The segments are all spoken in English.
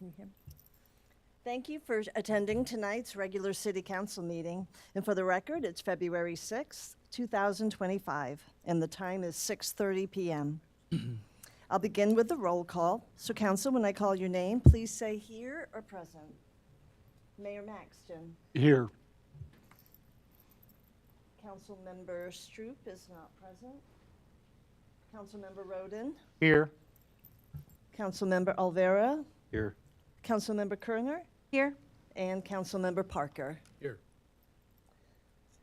Can you hear me? Thank you for attending tonight's regular city council meeting. And for the record, it's February 6th, 2025, and the time is 6:30 p.m. I'll begin with the roll call. So council, when I call your name, please say here or present. Mayor Maxton. Here. Councilmember Stroop is not present. Councilmember Roden. Here. Councilmember Olvera. Here. Councilmember Kerner. Here. And Councilmember Parker. Here.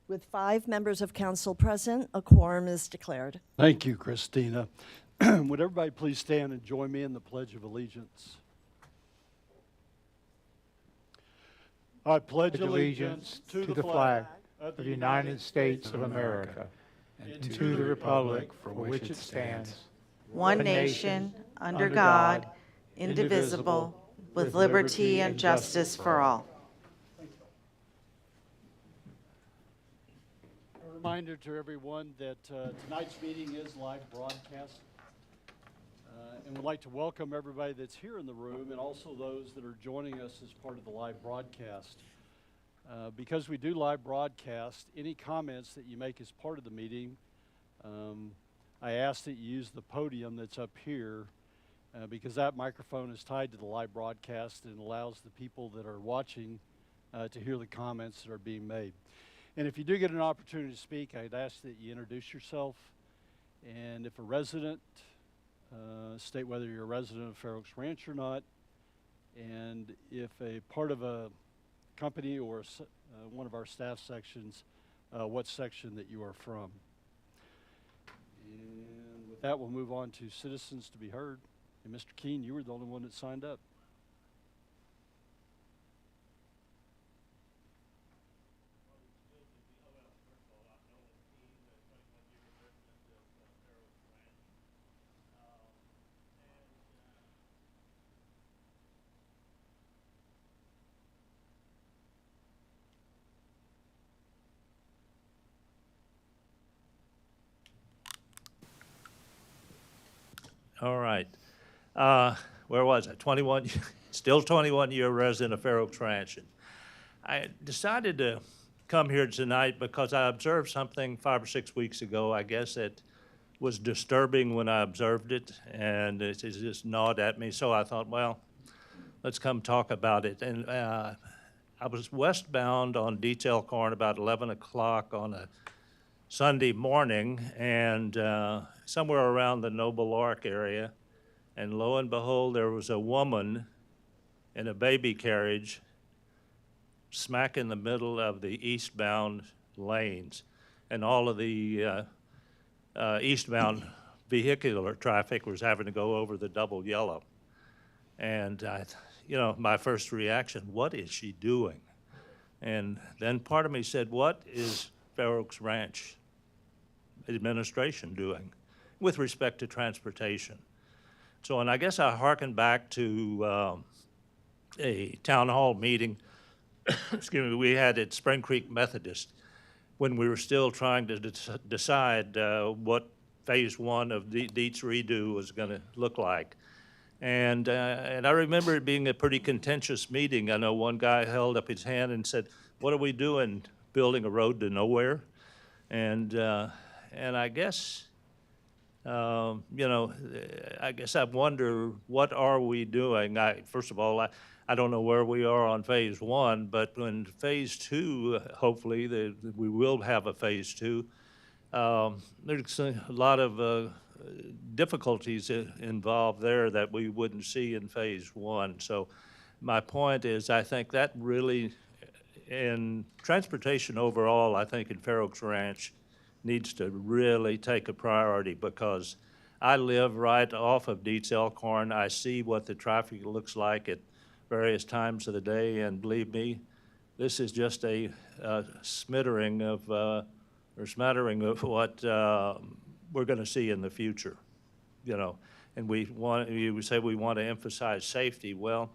With 5 members of council present, a quorum is declared. Thank you, Christina. Would everybody please stand and join me in the Pledge of Allegiance? I pledge allegiance to the flag of the United States of America and to the republic for which it stands, One nation, under God, indivisible, with liberty and justice for all. A reminder to everyone that tonight's meeting is live broadcast. And we'd like to welcome everybody that's here in the room and also those that are joining us as part of the live broadcast. Because we do live broadcast, any comments that you make as part of the meeting, I ask that you use the podium that's up here because that microphone is tied to the live broadcast and allows the people that are watching to hear the comments that are being made. And if you do get an opportunity to speak, I'd ask that you introduce yourself. And if a resident, state whether you're a resident of Fair Oaks Ranch or not. And if a part of a company or one of our staff sections, what section that you are from. And with that, we'll move on to citizens to be heard. And Mr. Keene, you were the only one that signed up. All right. Where was I? 21, still 21-year resident of Fair Oaks Ranch. And I decided to come here tonight because I observed something 5 or 6 weeks ago, I guess, that was disturbing when I observed it, and it just gnawed at me. So I thought, well, let's come talk about it. And I was westbound on Detail Corn about 11 o'clock on a Sunday morning, and somewhere around the Noble Ark area, and lo and behold, there was a woman in a baby carriage smack in the middle of the eastbound lanes, and all of the eastbound vehicular traffic was having to go over the double yellow. And my first reaction, what is she doing? And then part of me said, what is Fair Oaks Ranch administration doing with respect to transportation? So, and I guess I hearken back to a town hall meeting, excuse me, we had at Spring Creek Methodist when we were still trying to decide what phase 1 of Dietz redo was going to look like. And I remember it being a pretty contentious meeting. I know one guy held up his hand and said, what are we doing, building a road to nowhere? And I guess, I guess I wonder, what are we doing? First of all, I don't know where we are on phase 1, but when phase 2, hopefully, we will have a phase 2, there's a lot of difficulties involved there that we wouldn't see in phase 1. So my point is, I think that really, in transportation overall, I think in Fair Oaks Ranch, needs to really take a priority, because I live right off of Dietz Elkhorn. I see what the traffic looks like at various times of the day, and believe me, this is just a smattering of what we're going to see in the future, And you say we want to emphasize safety. Well,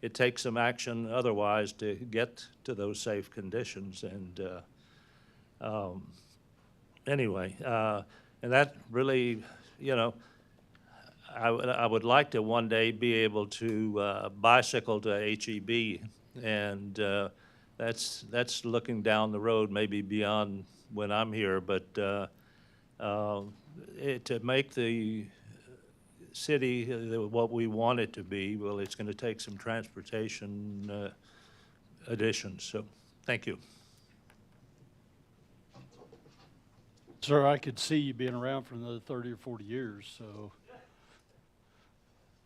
it takes some action otherwise to get to those safe conditions, and anyway, and that really, I would like to one day be able to bicycle to HEB, and that's looking down the road, maybe beyond when I'm here, but to make the city what we want it to be, well, it's going to take some transportation additions, so thank you. Sir, I could see you being around for another 30 or 40 years, so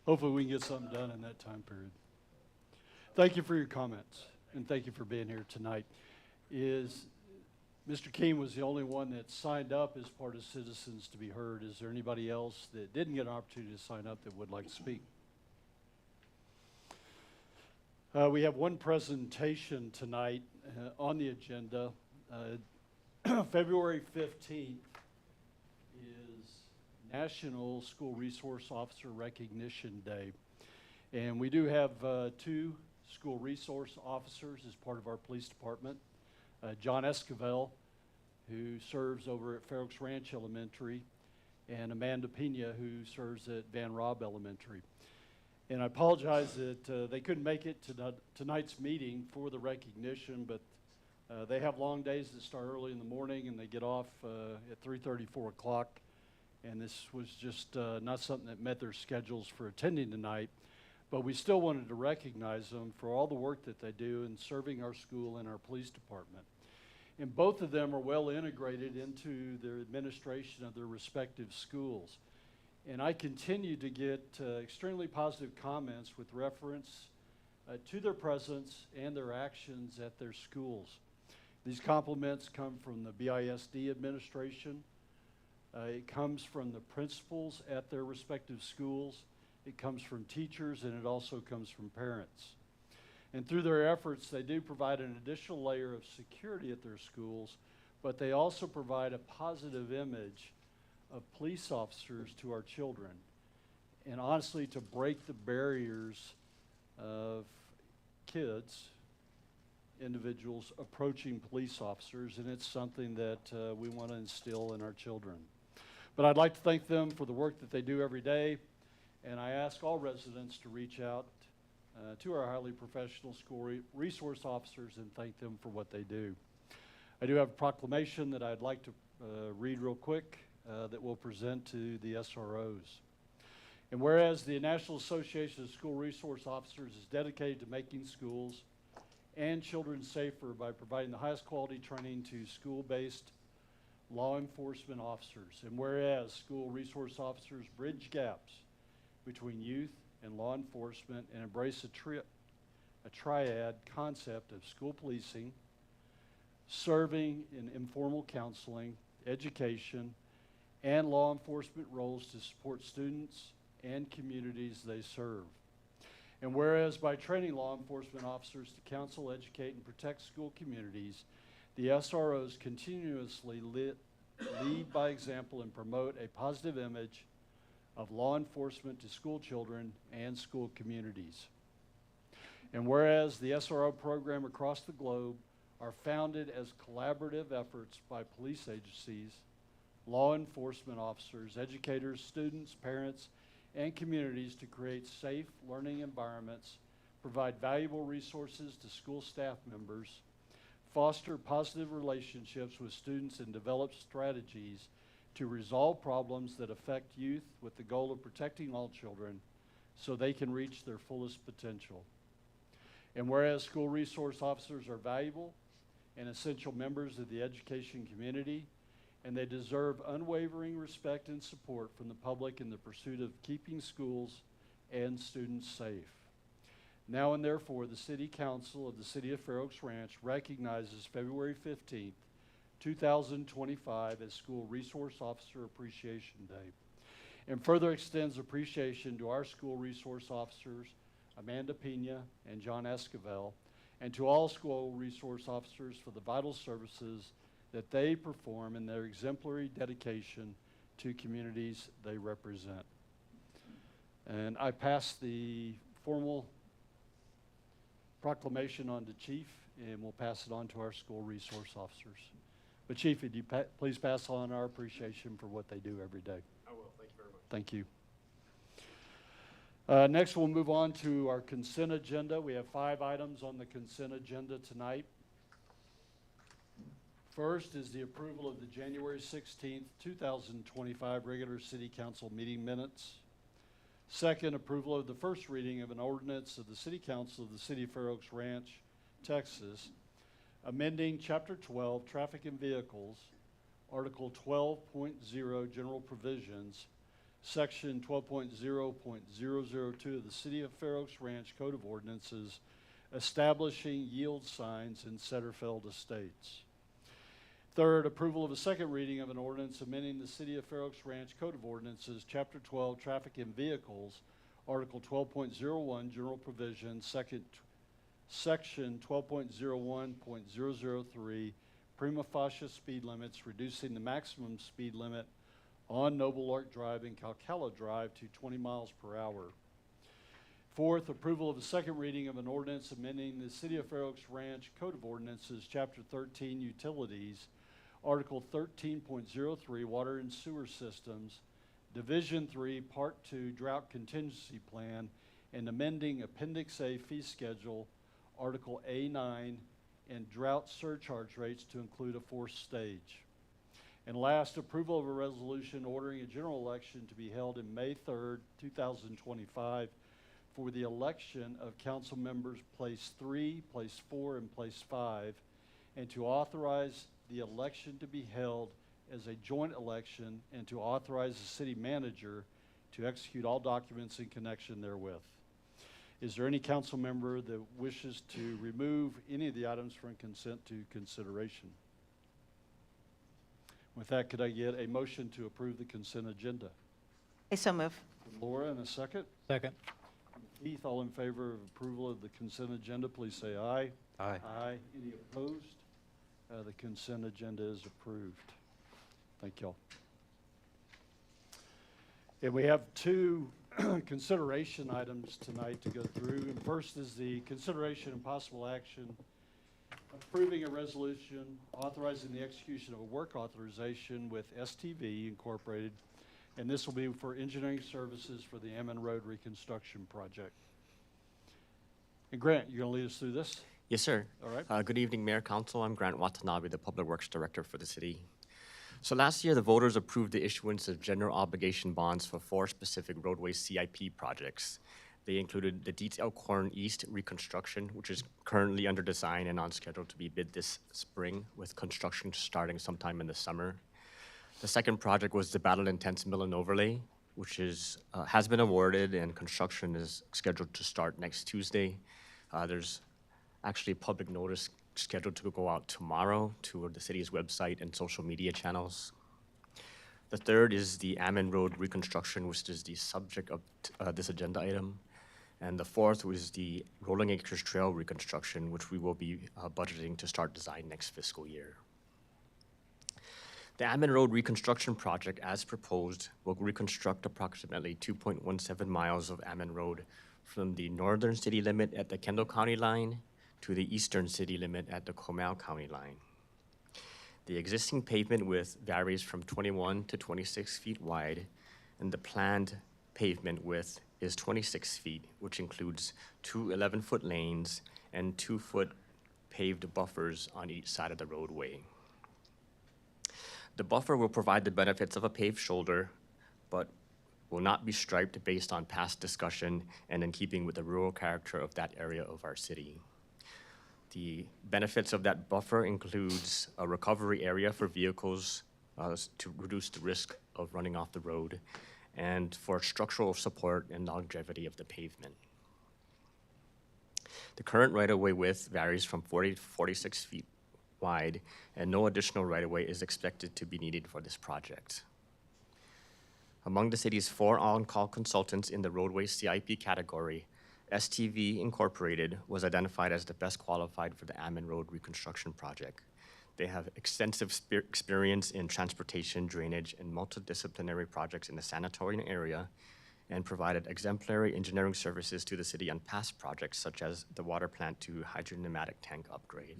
hopefully we can get something done in that time period. Thank you for your comments, and thank you for being here tonight. Mr. King was the only one that signed up as part of Citizens to be Heard. Is there anybody else that didn't get an opportunity to sign up that would like to speak? We have one presentation tonight on the agenda. February 15th is National School Resource Officer Recognition Day. And we do have two school resource officers as part of our police department. John Esquivel, who serves over at Fair Oaks Ranch Elementary, and Amanda Pena, who serves at Van Robb Elementary. And I apologize that they couldn't make it to tonight's meeting for the recognition, but they have long days that start early in the morning and they get off at 3:30, 4 o'clock. And this was just not something that met their schedules for attending tonight. But we still wanted to recognize them for all the work that they do in serving our school and our police department. And both of them are well integrated into their administration of their respective schools. And I continue to get extremely positive comments with reference to their presence and their actions at their schools. These compliments come from the BISD administration. It comes from the principals at their respective schools. It comes from teachers, and it also comes from parents. And through their efforts, they do provide an additional layer of security at their schools, but they also provide a positive image of police officers to our children. And honestly, to break the barriers of kids, individuals approaching police officers, and it's something that we want to instill in our children. But I'd like to thank them for the work that they do every day, and I ask all residents to reach out to our highly professional school resource officers and thank them for what they do. I do have a proclamation that I'd like to read real quick that we'll present to the SROs. And whereas the National Association of School Resource Officers is dedicated to making schools and children safer by providing the highest quality training to school-based law enforcement officers. And whereas school resource officers bridge gaps between youth and law enforcement and embrace a triad concept of school policing, serving in informal counseling, education, and law enforcement roles to support students and communities they serve. And whereas by training law enforcement officers to counsel, educate, and protect school communities, the SROs continuously lead by example and promote a positive image of law enforcement to school children and school communities. And whereas the SRO program across the globe are founded as collaborative efforts by police agencies, law enforcement officers, educators, students, parents, and communities to create safe learning environments, provide valuable resources to school staff members, foster positive relationships with students, and develop strategies to resolve problems that affect youth with the goal of protecting all children so they can reach their fullest potential. And whereas school resource officers are valuable and essential members of the education community, and they deserve unwavering respect and support from the public in the pursuit of keeping schools and students safe. Now and therefore, the City Council of the City of Fair Oaks Ranch recognizes February 15th, 2025 as School Resource Officer Appreciation Day, and further extends appreciation to our school resource officers, Amanda Pena and John Esquivel, and to all school resource officers for the vital services that they perform in their exemplary dedication to communities they represent. And I pass the formal proclamation on to Chief, and we'll pass it on to our school resource officers. But Chief, would you please pass on our appreciation for what they do every day? I will. Thank you very much. Thank you. Next, we'll move on to our consent agenda. We have 5 items on the consent agenda tonight. First is the approval of the January 16th, 2025 regular city council meeting minutes. Second, approval of the first reading of an ordinance of the city council of the city of Fair Oaks Ranch, Texas, amending chapter 12, traffic and vehicles, article 12.0, general provisions, section 12.0.002 of the city of Fair Oaks Ranch Code of Ordinances, establishing yield signs in Setterfeld Estates. Third, approval of a second reading of an ordinance amending the City of Fair Oaks Ranch Code of Ordinances, Chapter 12, Traffic and Vehicles, Article 12.01, General Provisions, Section 12.01.003, Prima Facie Speed Limits, reducing the maximum speed limit on Noble Lark Drive and Calcala Drive to 20 miles per hour. Fourth, approval of a second reading of an ordinance amending the City of Fair Oaks Ranch Code of Ordinances, Chapter 13, Utilities, Article 13.03, Water and Sewer Systems, Division 3, Part 2, Drought Contingency Plan, and amending Appendix A Fee Schedule, Article A9, and drought surcharge rates to include a 4th stage. And last, approval of a resolution ordering a general election to be held in May 3rd, 2025 for the election of council members Place 3, Place 4, and Place 5, and to authorize the election to be held as a joint election and to authorize the city manager to execute all documents in connection therewith. Is there any council member that wishes to remove any of the items from consent to consideration? With that, could I get a motion to approve the consent agenda? I so move. Laura, and a second. Second. Keith, all in favor of approval of the consent agenda, please say aye. Aye. Aye. Any opposed? The consent agenda is approved. Thank y'all. And we have 2 consideration items tonight to go through. And first is the consideration and possible action approving a resolution authorizing the execution of a work authorization with STV Incorporated. And this will be for engineering services for the Ammon Road Reconstruction Project. And Grant, you're going to lead us through this? Yes, sir. All right. Good evening, Mayor, Council. I'm Grant Watanabe, the Public Works Director for the city. So last year, the voters approved the issuance of general obligation bonds for 4 specific roadway CIP projects. They included the Dietz Elkhorn East reconstruction, which is currently under design and on schedule to be bid this spring, with construction starting sometime in the summer. The second project was the Battle Intense Mill and Overlay, which has been awarded, and construction is scheduled to start next Tuesday. There's actually public notice scheduled to go out tomorrow to the city's website and social media channels. The third is the Ammon Road reconstruction, which is the subject of this agenda item. And the fourth was the Rolling Acres Trail reconstruction, which we will be budgeting to start design next fiscal year. The Ammon Road reconstruction project, as proposed, will reconstruct approximately 2.17 miles of Ammon Road from the northern city limit at the Kendall County line to the eastern city limit at the Comal County line. The existing pavement width varies from 21 to 26 feet wide, and the planned pavement width is 26 feet, which includes 2 11-foot lanes and 2-foot paved buffers on each side of the roadway. The buffer will provide the benefits of a paved shoulder, but will not be striped based on past discussion and in keeping with the rural character of that area of our city. The benefits of that buffer includes a recovery area for vehicles to reduce the risk of running off the road, and for structural support and longevity of the pavement. The current right-of-way width varies from 40 to 46 feet wide, and no additional right-of-way is expected to be needed for this project. Among the city's 4 on-call consultants in the roadway CIP category, STV Incorporated was identified as the best qualified for the Ammon Road reconstruction project. They have extensive experience in transportation, drainage, and multidisciplinary projects in the Sanatorian area, and provided exemplary engineering services to the city on past projects such as the water plant to hydropneumatic tank upgrade.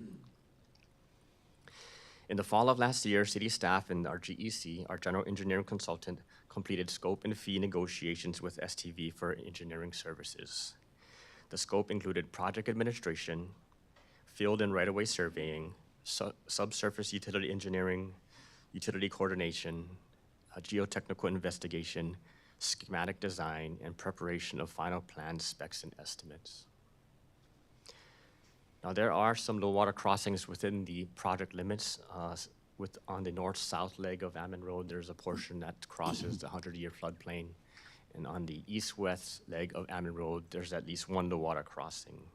In the fall of last year, city staff and our GEC, our general engineering consultant, completed scope and fee negotiations with STV for engineering services. The scope included project administration, field and right-of-way surveying, subsurface utility engineering, utility coordination, geotechnical investigation, schematic design, and preparation of final plans, specs, and estimates. Now, there are some low water crossings within the project limits. On the north-south leg of Ammon Road, there's a portion that crosses the 100-year floodplain. And on the east-west leg of Ammon Road, there's at least one low water crossing.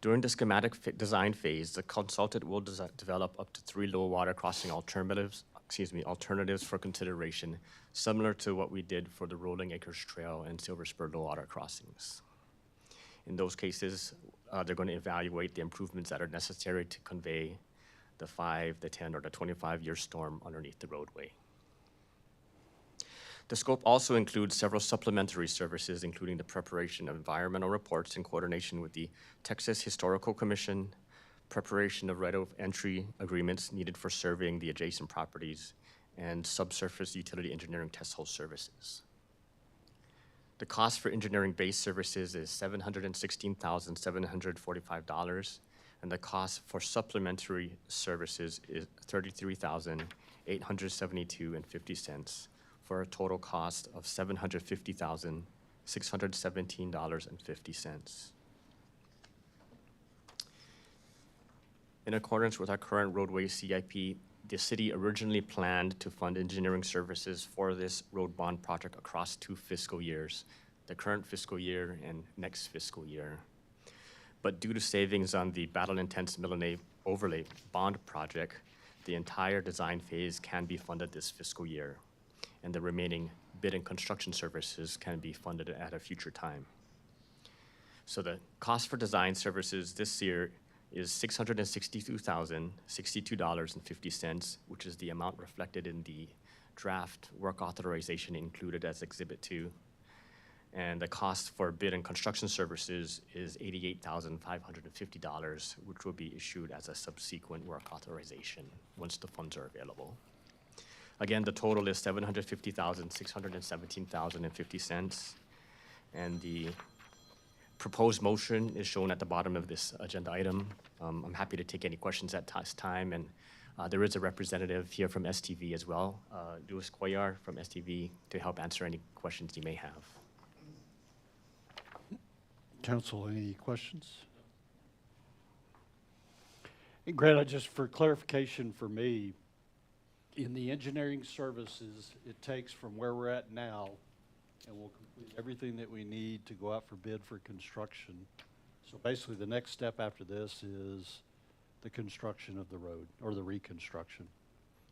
During the schematic design phase, the consultant will develop up to 3 low water crossing alternatives for consideration, similar to what we did for the Rolling Acres Trail and Silver Spur low water crossings. In those cases, they're going to evaluate the improvements that are necessary to convey the 5, the 10, or the 25-year storm underneath the roadway. The scope also includes several supplementary services, including the preparation of environmental reports in coordination with the Texas Historical Commission, preparation of right-of-entry agreements needed for surveying the adjacent properties, and subsurface utility engineering test hole services. The cost for engineering-based services is $716,745, and the cost for supplementary services is $33,872.50, for a total cost of $750,617.50. In accordance with our current roadway CIP, the city originally planned to fund engineering services for this road bond project across 2 fiscal years, the current fiscal year and next fiscal year. But due to savings on the battle-intense Millennium Overlay Bond project, the entire design phase can be funded this fiscal year, and the remaining bid and construction services can be funded at a future time. So the cost for design services this year is $662,062.50, which is the amount reflected in the draft work authorization included as Exhibit 2. And the cost for bid and construction services is $88,550, which will be issued as a subsequent work authorization once the funds are available. Again, the total is $750,617.50, and the proposed motion is shown at the bottom of this agenda item. I'm happy to take any questions at this time, and there is a representative here from STV as well, Louis Cuellar from STV, to help answer any questions you may have. Council, any questions? And Grant, just for clarification for me, in the engineering services, it takes from where we're at now, and we'll complete everything that we need to go out for bid for construction. So basically, the next step after this is the construction of the road, or the reconstruction.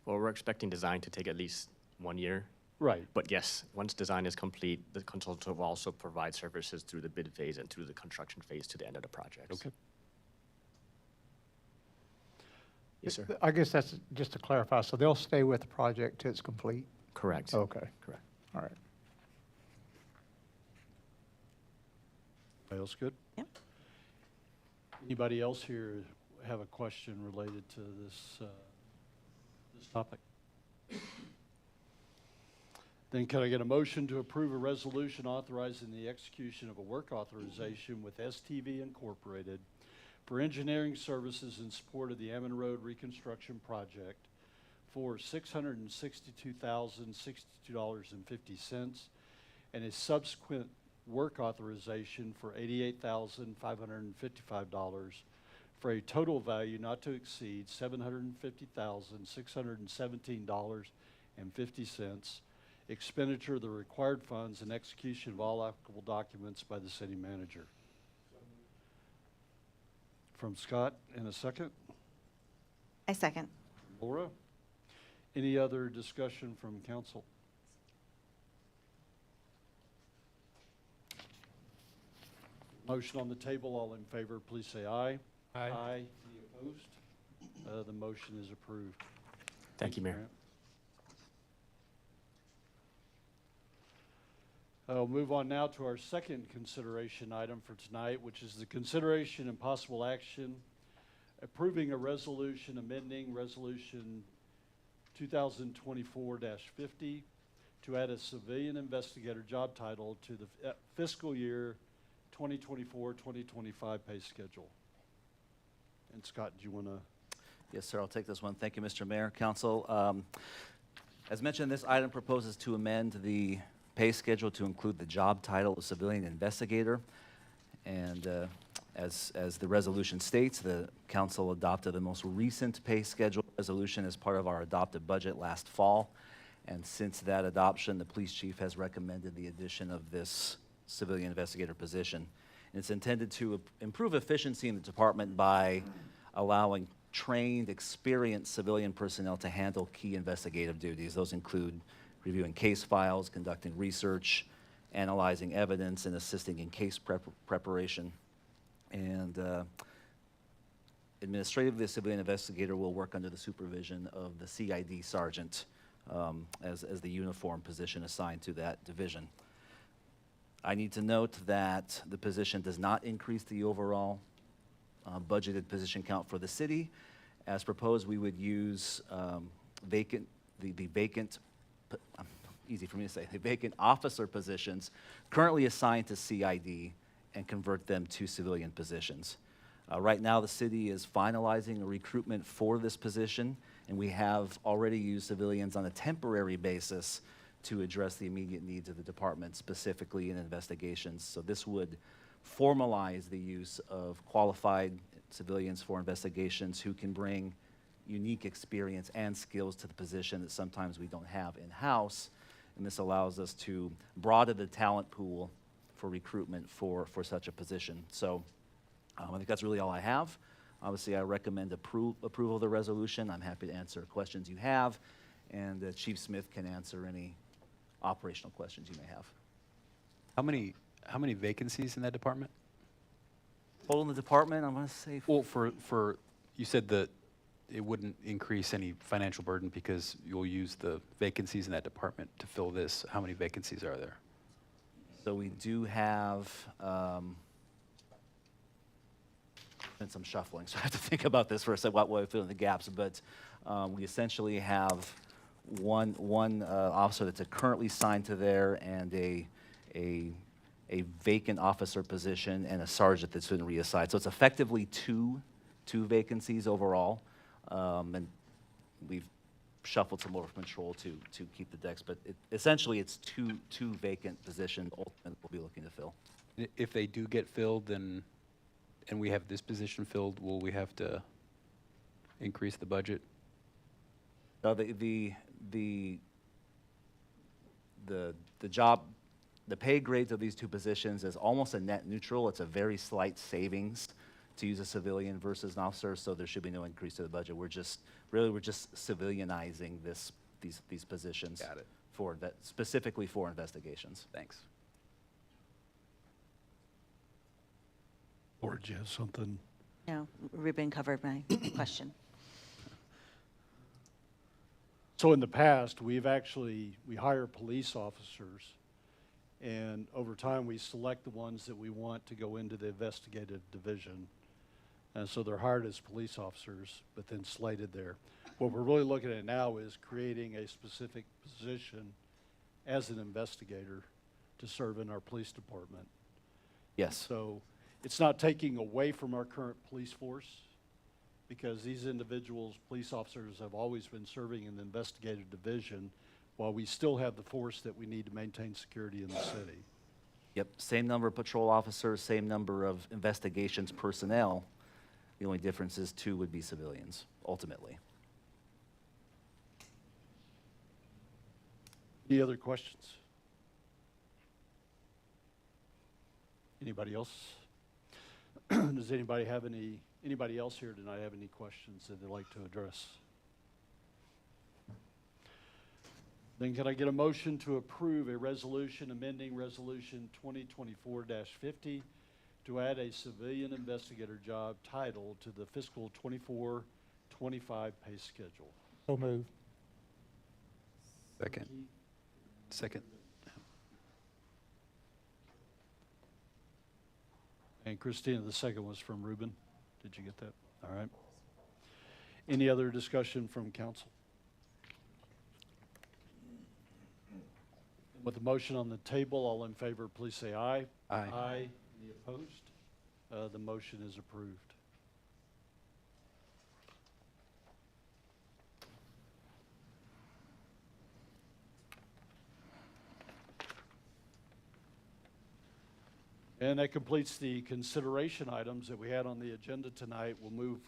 Well, we're expecting design to take at least 1 year. Right. But yes, once design is complete, the consultant will also provide services through the bid phase and through the construction phase to the end of the project. Okay. Yes, sir. I guess that's just to clarify, so they'll stay with the project till it's complete? Correct. Okay, Correct. all right. Everybody else good? Yep. Anybody else here have a question related to this, this topic? Then can I get a motion to approve a resolution authorizing the execution of a work authorization with STV Incorporated for engineering services in support of the Ammon Road Reconstruction Project for $662,062.50 and a subsequent work authorization for $88,555 for a total value not to exceed $750,617.50, expenditure of the required funds and execution of all applicable documents by the city manager. From Scott, in a second. I second. Laura, any other discussion from council? Motion on the table, all in favor, please say aye. Aye. Aye. Any opposed? The motion is approved. Thank you, Mayor. Grant. I'll move on now to our second consideration item for tonight, which is the consideration and possible action approving a resolution amending Resolution 2024-50 to add a civilian investigator job title to the fiscal year 2024-2025 pay schedule. And Scott, do you want to? Yes, sir, I'll take this one. Thank you, Mr. Mayor, Council. As mentioned, this item proposes to amend the pay schedule to include the job title of civilian investigator. And as the resolution states, the council adopted the most recent pay schedule resolution as part of our adopted budget last fall. And since that adoption, the police chief has recommended the addition of this civilian investigator position. And it's intended to improve efficiency in the department by allowing trained, experienced civilian personnel to handle key investigative duties. Those include reviewing case files, conducting research, analyzing evidence, and assisting in case preparation. And administratively, the civilian investigator will work under the supervision of the CID sergeant as the uniform position assigned to that division. I need to note that the position does not increase the overall budgeted position count for the city. As proposed, we would use easy for me to say, the vacant officer positions currently assigned to CID and convert them to civilian positions. Right now, the city is finalizing a recruitment for this position, and we have already used civilians on a temporary basis to address the immediate needs of the department, specifically in investigations. So this would formalize the use of qualified civilians for investigations who can bring unique experience and skills to the position that sometimes we don't have in-house. And this allows us to broaden the talent pool for recruitment for such a position. So I think that's really all I have. Obviously, I recommend approval of the resolution. I'm happy to answer questions you have, and Chief Smith can answer any operational questions you may have. How many vacancies in that department? Total in the department, I'm going to say. Well, for you said that it wouldn't increase any financial burden because you'll use the vacancies in that department to fill this. How many vacancies are there? So we do have, and some shuffling, so I have to think about this for a second, what way to fill in the gaps. But we essentially have one officer that's currently signed to there, and a vacant officer position, and a sergeant that's been reassigned. So it's effectively two vacancies overall, and we've shuffled some more control to keep the decks. But essentially, it's two vacant positions ultimately we'll be looking to fill. If they do get filled, then, and we have this position filled, will we have to increase the budget? The job, the pay grades of these two positions is almost a net neutral. It's a very slight savings to use a civilian versus an officer, so there should be no increase to the budget. We're just civilianizing these positions. Got it. Specifically for investigations. Thanks. Or do you have something? No, Ruben covered my question. So in the past, we hire police officers, and over time, we select the ones that we want to go into the investigative division. And so they're hired as police officers, but then slated there. What we're really looking at now is creating a specific position as an investigator to serve in our police department. Yes. So it's not taking away from our current police force, because these individuals, police officers, have always been serving in the investigative division while we still have the force that we need to maintain security in the city. Yep, same number of patrol officers, same number of investigations personnel. The only difference is 2 would be civilians, ultimately. Any other questions? Anybody else? Does anybody else here tonight have any questions that they'd like to address? Then can I get a motion to approve a resolution amending Resolution 2024-50 to add a civilian investigator job title to the fiscal 24-25 pay schedule? So moved. Second. And Christina, the second was from Ruben. Did you get that? All right. Any other discussion from council? With the motion on the table, all in favor, please say aye. Aye. Aye. Any opposed? The motion is approved. And that completes the consideration items that we had on the agenda tonight. We'll move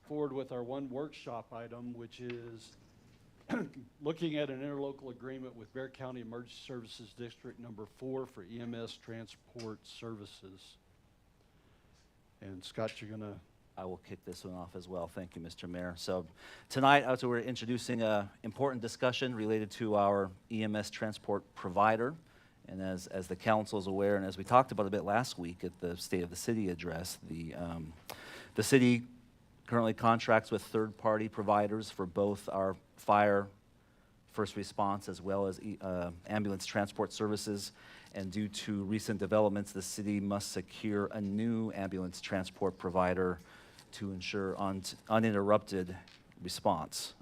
forward with our one workshop item, which is looking at an interlocal agreement with Bear County Emergency Services District Number 4 for EMS transport services. And Scott, you're gonna, I will kick this one off as well. Thank you, Mr. Mayor. So tonight, we're introducing an important discussion related to our EMS transport provider. And as the council is aware, and as we talked about a bit last week at the State of the City address, the city currently contracts with third-party providers for both our fire, first response, as well as ambulance transport services. And due to recent developments, the city must secure a new ambulance transport provider to ensure uninterrupted response.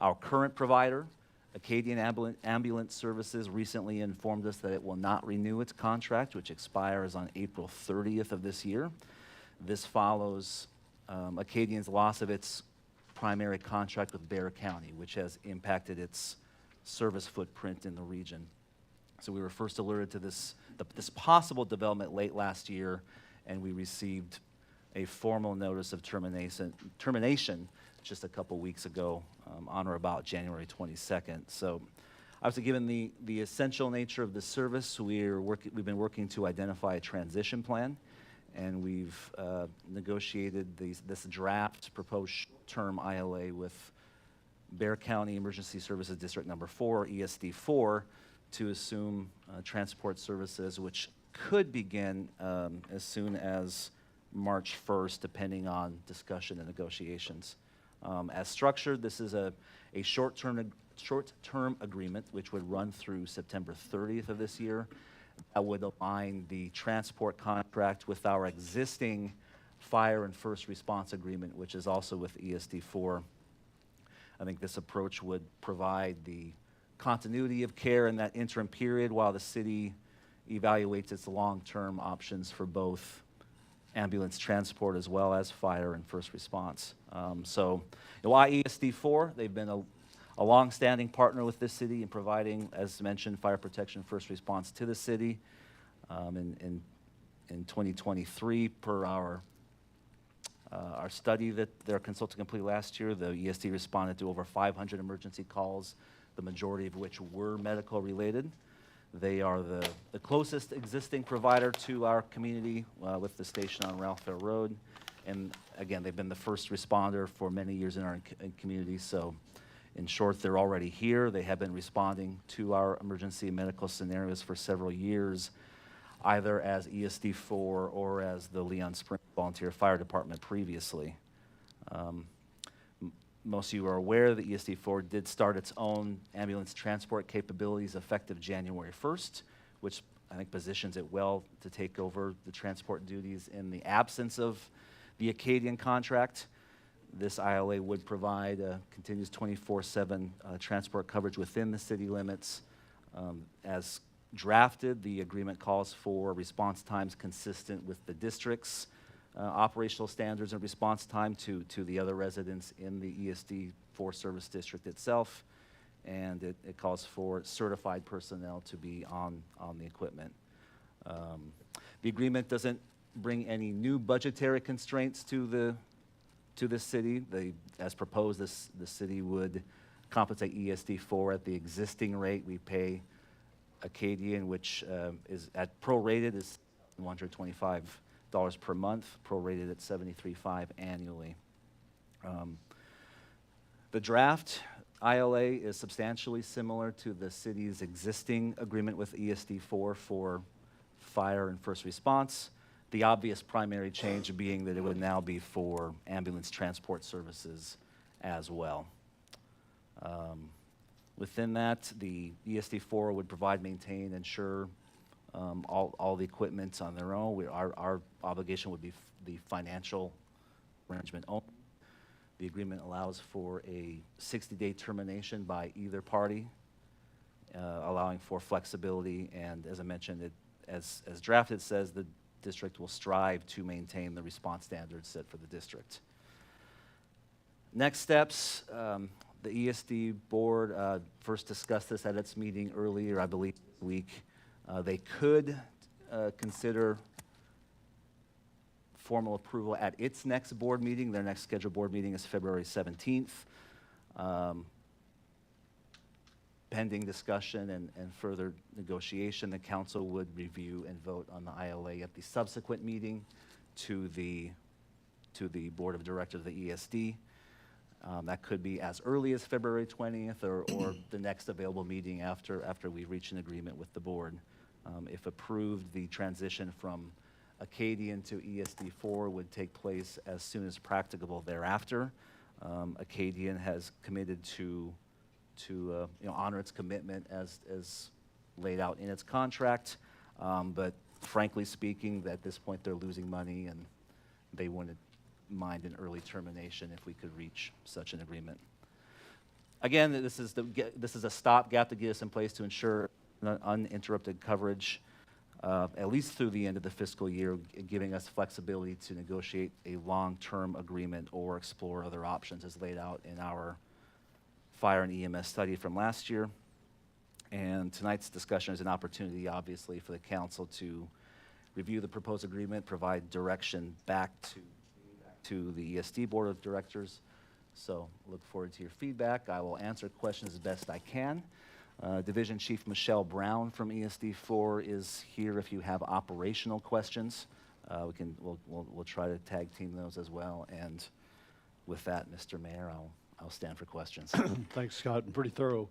Our current provider, Acadian Ambulance Services, recently informed us that it will not renew its contract, which expires on April 30th of this year. This follows Acadian's loss of its primary contract with Bear County, which has impacted its service footprint in the region. So we were first alerted to this possible development late last year, and we received a formal notice of termination just a couple weeks ago, on or about January 22nd. So obviously, given the essential nature of the service, we've been working to identify a transition plan, and we've negotiated this draft proposed term ILA with Bear County Emergency Services District Number 4, ESD4, to assume transport services, which could begin as soon as March 1st, depending on discussion and negotiations. As structured, this is a short-term agreement which would run through September 30th of this year. That would align the transport contract with our existing fire and first response agreement, which is also with ESD4. I think this approach would provide the continuity of care in that interim period while the city evaluates its long-term options for both ambulance transport as well as fire and first response. So why ESD4? They've been a long-standing partner with this city in providing, as mentioned, fire protection first response to the city. In 2023, per our study that their consultant completed last year, the ESD responded to over 500 emergency calls, the majority of which were medical related. They are the closest existing provider to our community with the station on Ralph Fair Road. And again, they've been the first responder for many years in our community. So in short, they're already here. They have been responding to our emergency and medical scenarios for several years, either as ESD4 or as the Leon Springs Volunteer Fire Department previously. Most of you are aware that ESD4 did start its own ambulance transport capabilities effective January 1st, which I think positions it well to take over the transport duties in the absence of the Acadian contract. This ILA would provide a continuous 24/7 transport coverage within the city limits. As drafted, the agreement calls for response times consistent with the district's operational standards and response time to the other residents in the ESD4 service district itself, and it calls for certified personnel to be on the equipment. The agreement doesn't bring any new budgetary constraints to the city. As proposed, the city would compensate ESD4 at the existing rate we pay Acadian, which is at prorated is $125 per month, prorated at $73.5 annually. The draft ILA is substantially similar to the city's existing agreement with ESD4 for fire and first response. The obvious primary change being that it would now be for ambulance transport services as well. Within that, the ESD4 would provide, maintain, ensure all the equipment on their own. Our obligation would be the financial arrangement only. The agreement allows for a 60-day termination by either party, allowing for flexibility, and as I mentioned, as drafted says, the district will strive to maintain the response standards set for the district. Next steps, the ESD board first discussed this at its meeting earlier, I believe, this week. They could consider formal approval at its next board meeting. Their next scheduled board meeting is February 17th. Pending discussion and further negotiation, the council would review and vote on the ILA at the subsequent meeting to the board of directors of the ESD. That could be as early as February 20th or the next available meeting after we reach an agreement with the board. If approved, the transition from Acadian to ESD4 would take place as soon as practicable thereafter. Acadian has committed to honor its commitment as laid out in its contract, but frankly speaking, at this point they're losing money and they wouldn't mind an early termination if we could reach such an agreement. Again, this is a stopgap to get us in place to ensure uninterrupted coverage at least through the end of the fiscal year, giving us flexibility to negotiate a long-term agreement or explore other options as laid out in our fire and EMS study from last year. And tonight's discussion is an opportunity, obviously, for the council to review the proposed agreement, provide direction back to the ESD Board of Directors. So look forward to your feedback. I will answer questions as best I can. Division Chief Michelle Brown from ESD4 is here if you have operational questions. We'll try to tag team those as well. And with that, Mr. Mayor, I'll stand for questions. Thanks, Scott, and pretty thorough.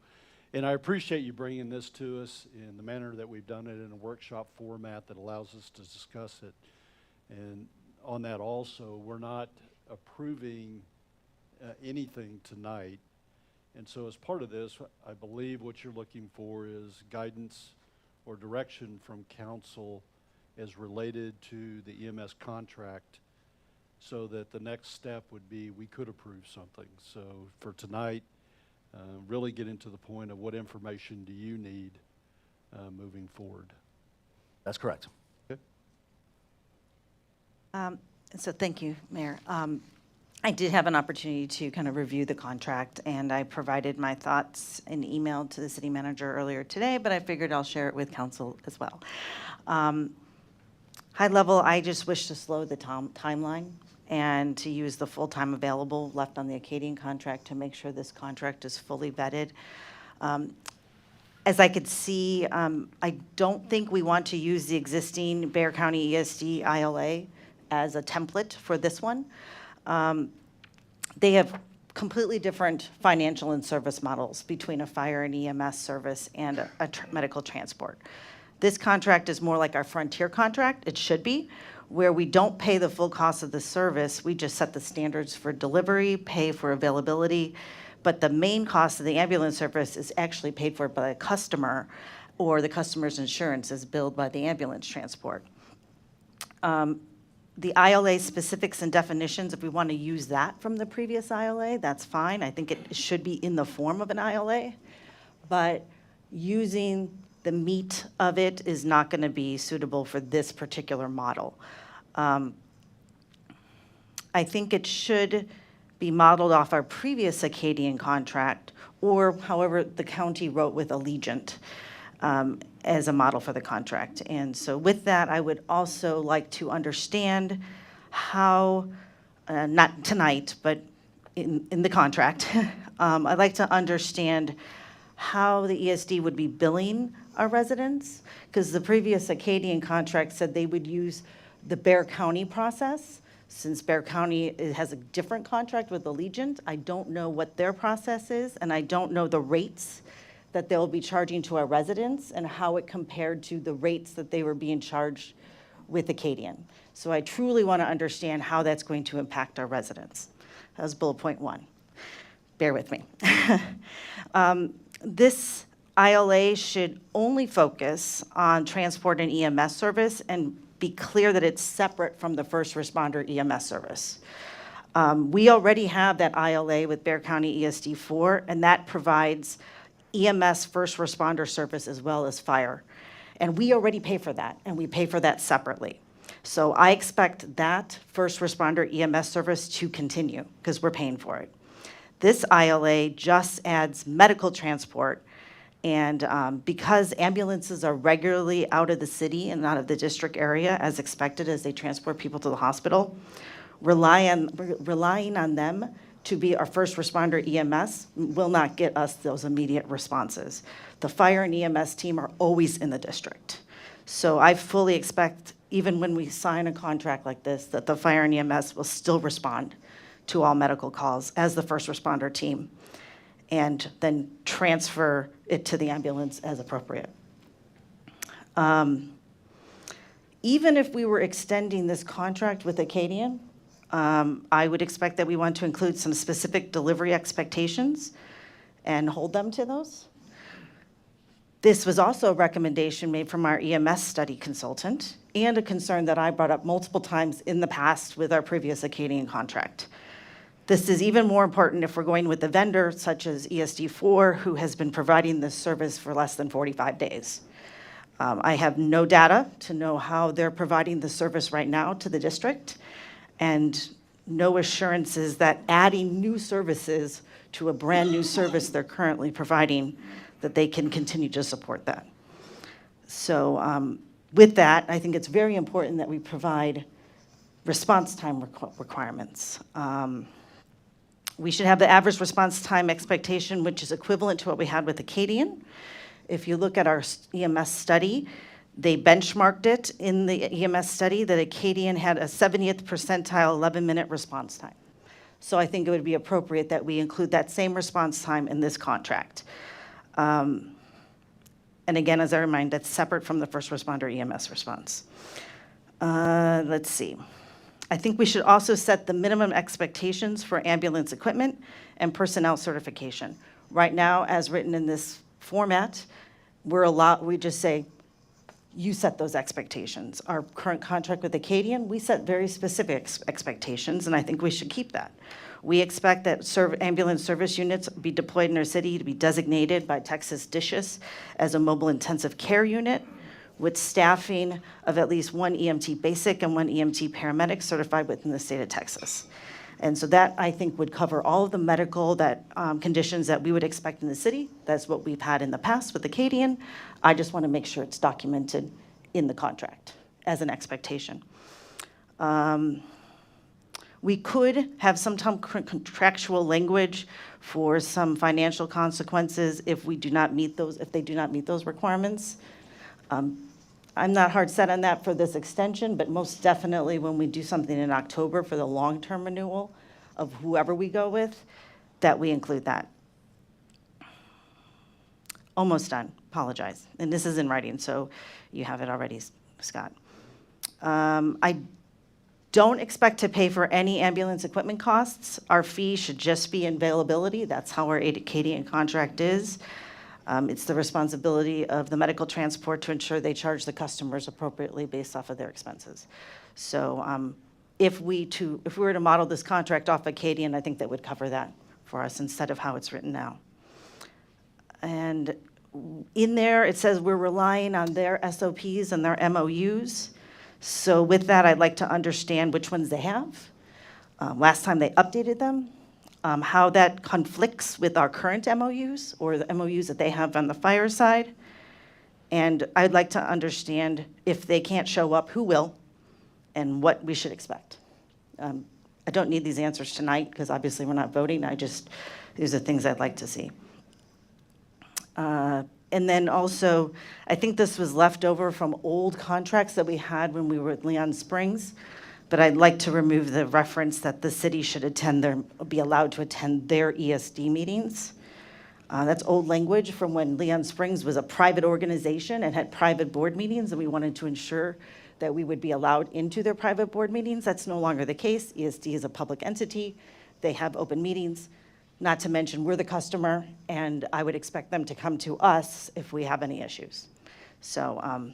And I appreciate you bringing this to us in the manner that we've done it, in a workshop format that allows us to discuss it. And on that also, we're not approving anything tonight. And so as part of this, I believe what you're looking for is guidance or direction from council as related to the EMS contract, so that the next step would be we could approve something. So for tonight, really get into the point of what information do you need moving forward. That's correct. Okay. So thank you, Mayor. I did have an opportunity to kind of review the contract, and I provided my thoughts in email to the city manager earlier today, but I figured I'll share it with council as well. High level, I just wish to slow the timeline and to use the full time available left on the Acadian contract to make sure this contract is fully vetted. As I could see, I don't think we want to use the existing Bexar County ESD ILA as a template for this one. They have completely different financial and service models between a fire and EMS service and a medical transport. This contract is more like our Frontier contract, it should be, where we don't pay the full cost of the service, we just set the standards for delivery, pay for availability, but the main cost of the ambulance service is actually paid for by the customer, or the customer's insurance is billed by the ambulance transport. The ILA specifics and definitions, if we want to use that from the previous ILA, that's fine. I think it should be in the form of an ILA, but using the meat of it is not going to be suitable for this particular model. I think it should be modeled off our previous Acadian contract, or however the county wrote with Allegiant as a model for the contract. And so with that, I would also like to understand how, not tonight, but in the contract, I'd like to understand how the ESD would be billing our residents, because the previous Acadian contract said they would use the Bexar County process. Since Bexar County has a different contract with Allegiant, I don't know what their process is, and I don't know the rates that they'll be charging to our residents and how it compared to the rates that they were being charged with Acadian. So I truly want to understand how that's going to impact our residents. That was bullet point 1. Bear with me. This ILA should only focus on transport and EMS service and be clear that it's separate from the first responder EMS service. We already have that ILA with Bear County ESD4, and that provides EMS first responder service as well as fire. And we already pay for that, and we pay for that separately. So I expect that first responder EMS service to continue because we're paying for it. This ILA just adds medical transport, and because ambulances are regularly out of the city and out of the district area as expected as they transport people to the hospital, relying on them to be our first responder EMS will not get us those immediate responses. The fire and EMS team are always in the district. So I fully expect, even when we sign a contract like this, that the fire and EMS will still respond to all medical calls as the first responder team, and then transfer it to the ambulance as appropriate. Even if we were extending this contract with Acadian, I would expect that we want to include some specific delivery expectations and hold them to those. This was also a recommendation made from our EMS study consultant and a concern that I brought up multiple times in the past with our previous Acadian contract. This is even more important if we're going with a vendor such as ESD4, who has been providing this service for less than 45 days. I have no data to know how they're providing the service right now to the district, and no assurances that adding new services to a brand new service they're currently providing, that they can continue to support that. So with that, I think it's very important that we provide response time requirements. We should have the average response time expectation, which is equivalent to what we had with Acadian. If you look at our EMS study, they benchmarked it in the EMS study that Acadian had a 70th percentile 11-minute response time. So I think it would be appropriate that we include that same response time in this contract. And again, as I remind, that's separate from the first responder EMS response. Let's see. I think we should also set the minimum expectations for ambulance equipment and personnel certification. Right now, as written in this format, we just say, you set those expectations. Our current contract with Acadian, we set very specific expectations, and I think we should keep that. We expect that ambulance service units be deployed in our city to be designated by Texas DSHS as a mobile intensive care unit, with staffing of at least one EMT basic and one EMT paramedic certified within the state of Texas. And so that, I think, would cover all of the medical conditions that we would expect in the city. That's what we've had in the past with Acadian. I just want to make sure it's documented in the contract as an expectation. We could have some contractual language for some financial consequences if they do not meet those requirements. I'm not hard set on that for this extension, but most definitely when we do something in October for the long-term renewal of whoever we go with, that we include that. Almost done, apologize. And this is in writing, so you have it already, Scott. I don't expect to pay for any ambulance equipment costs. Our fee should just be availability. That's how our Acadian contract is. It's the responsibility of the medical transport to ensure they charge the customers appropriately based off of their expenses. So if we were to model this contract off Acadian, I think that would cover that for us instead of how it's written now. And in there, it says we're relying on their SOPs and their MOUs. So with that, I'd like to understand which ones they have, last time they updated them, how that conflicts with our current MOUs or the MOUs that they have on the fire side. And I'd like to understand if they can't show up, who will, and what we should expect. I don't need these answers tonight because obviously we're not voting. These are things I'd like to see. And then also, I think this was left over from old contracts that we had when we were at Leon Springs. But I'd like to remove the reference that the city should be allowed to attend their ESD meetings. That's old language from when Leon Springs was a private organization and had private board meetings, and we wanted to ensure that we would be allowed into their private board meetings. That's no longer the case. ESD is a public entity. They have open meetings. Not to mention, we're the customer, and I would expect them to come to us if we have any issues. So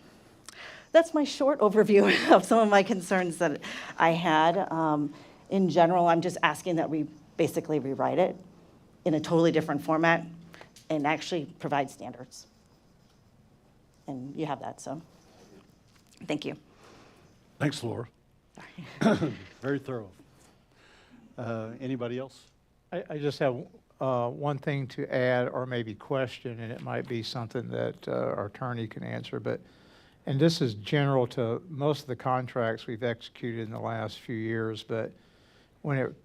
that's my short overview of some of my concerns that I had. In general, I'm just asking that we basically rewrite it in a totally different format and actually provide standards. And you have that, so, thank you. Thanks, Laura. Very thorough. Anybody else? I just have one thing to add or maybe question, and it might be something that our attorney can answer, and this is general to most of the contracts we've executed in the last few years, but when it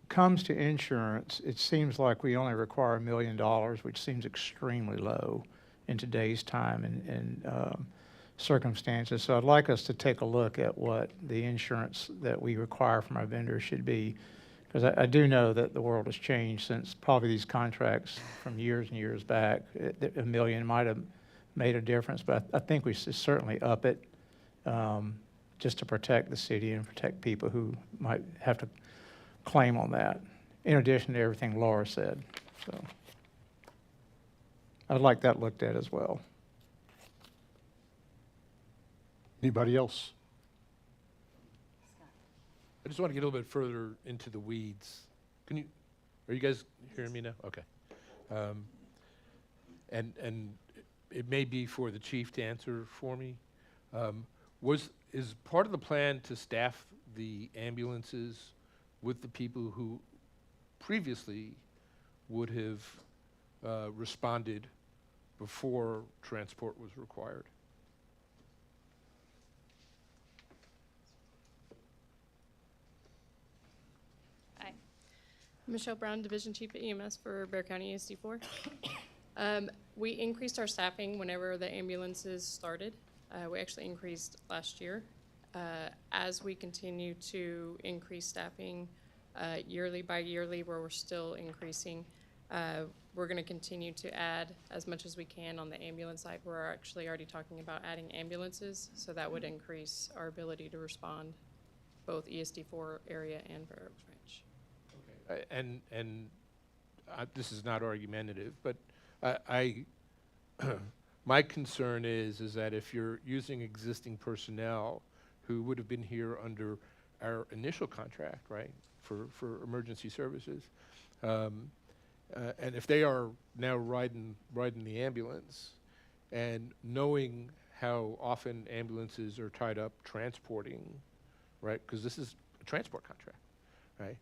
comes to insurance, it seems like we only require $1 million, which seems extremely low in today's time and circumstances. So I'd like us to take a look at what the insurance that we require from our vendors should be, because I do know that the world has changed since probably these contracts from years and years back. $1 million might have made a difference, but I think we should certainly up it just to protect the city and protect people who might have to claim on that, in addition to everything Laura said. So I'd like that looked at as well. Anybody else? I just want to get a little bit further into the weeds. Are you guys hearing me now? Okay. And it may be for the chief to answer for me. Is part of the plan to staff the ambulances with the people who previously would have responded before transport was required? Hi. Michelle Brown, Division Chief at EMS for Bexar County ESD4. We increased our staffing whenever the ambulances started. We actually increased last year. As we continue to increase staffing yearly by yearly, where we're still increasing, we're going to continue to add as much as we can on the ambulance side. We're actually already talking about adding ambulances, so that would increase our ability to respond both ESD4 area and Fair Oaks Ranch. And this is not argumentative, but my concern is that if you're using existing personnel who would have been here under our initial contract, right, for emergency services, and if they are now riding the ambulance, and knowing how often ambulances are tied up transporting, right, because this is a transport contract, right?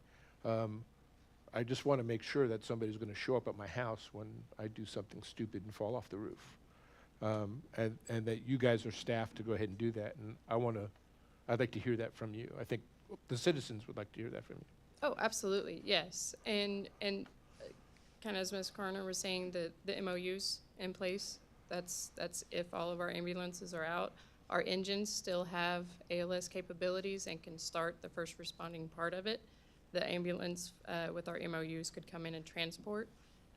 I just want to make sure that somebody's going to show up at my house when I do something stupid and fall off the roof, and that you guys are staffed to go ahead and do that. And I'd like to hear that from you. I think the citizens would like to hear that from you. Oh, absolutely, yes. And kind of as Ms. Carner was saying, the MOUs in place, that's if all of our ambulances are out. Our engines still have ALS capabilities and can start the first responding part of it. The ambulance with our MOUs could come in and transport,